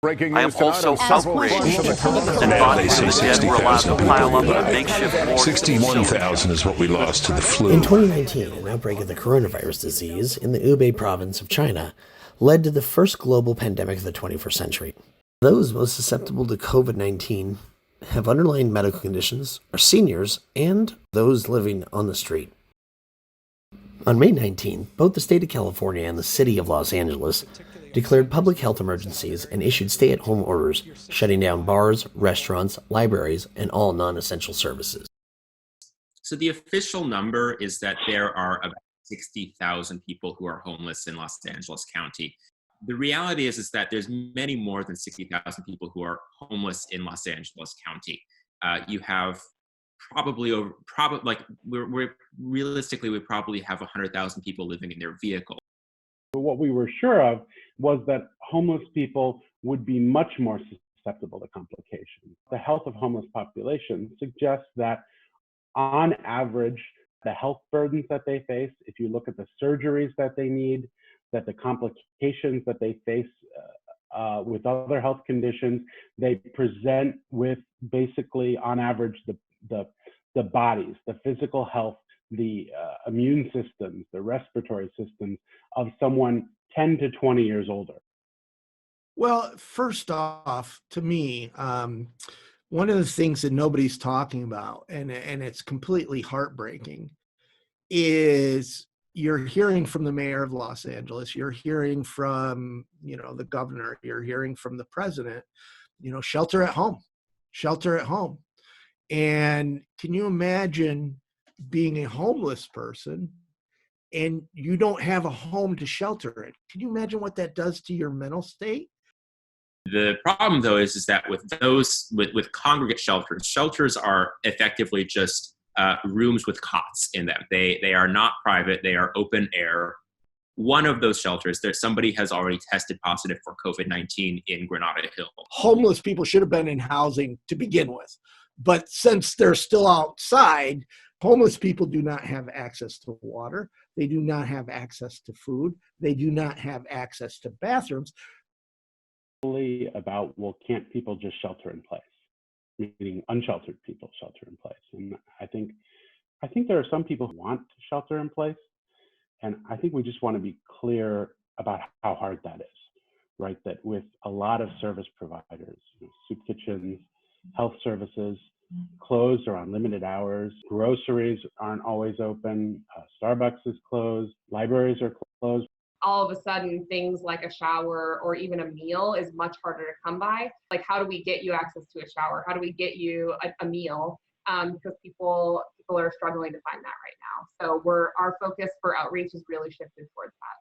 Breaking I news am also tonight of several outraged floods in the and Caribbean. advised the dead were allowed to pile up in a makeshift morgue. 61,000 is what we lost to the flu. In 2019, an outbreak of the coronavirus disease in the Hubei province of China led to the first global pandemic of the 21st century. Those most susceptible to COVID-19 have underlying medical conditions, are seniors, and those living on the street. On May 19, both the state of California and the city of Los Angeles declared public health emergencies and issued stay-at-home orders, shutting down bars, restaurants, libraries, and all non-essential services. So the official number is that there are about 60,000 people who are homeless in Los Angeles County. The reality is that there's many more than 60,000 people who are homeless in Los Angeles County. You have realistically, we probably have 100,000 people living in their vehicle. What we were sure of was that homeless people would be much more susceptible to complications. The health of homeless populations suggests that on average, the health burdens that they face, if you look at the surgeries that they need, that the complications that they face with other health conditions, they present with basically on average the bodies, the physical health, the immune systems, the respiratory systems of someone 10 to 20 years older. Well, first off, to me, one of the things that nobody's talking about, and it's completely heartbreaking, is you're hearing from the mayor of Los Angeles, you're hearing from, the governor, you're hearing from the president, shelter at home, shelter at home. And can you imagine being a homeless person and you don't have a home to shelter in? Can you imagine what that does to your mental state? The problem, though, is that with those with congregate shelters are effectively just rooms with cots in them. They are not private. They are open air. One of those shelters, somebody has already tested positive for COVID-19 in Granada Hill. Homeless people should have been in housing to begin with. But since they're still outside, homeless people do not have access to water. They do not have access to food. They do not have access to bathrooms. About, well, can't people just shelter in place? Meaning unsheltered people shelter in place. And I think there are some people who want to shelter in place. And I think we just want to be clear about how hard that is, right? That with a lot of service providers, soup kitchens, health services, closed or on limited hours, groceries aren't always open, Starbucks is closed, libraries are closed. All of a sudden, things like a shower or even a meal is much harder to come by. Like, how do we get you access to a shower? How do we get you a meal? Because people are struggling to find that right now. So our focus for outreach is really shifted towards that.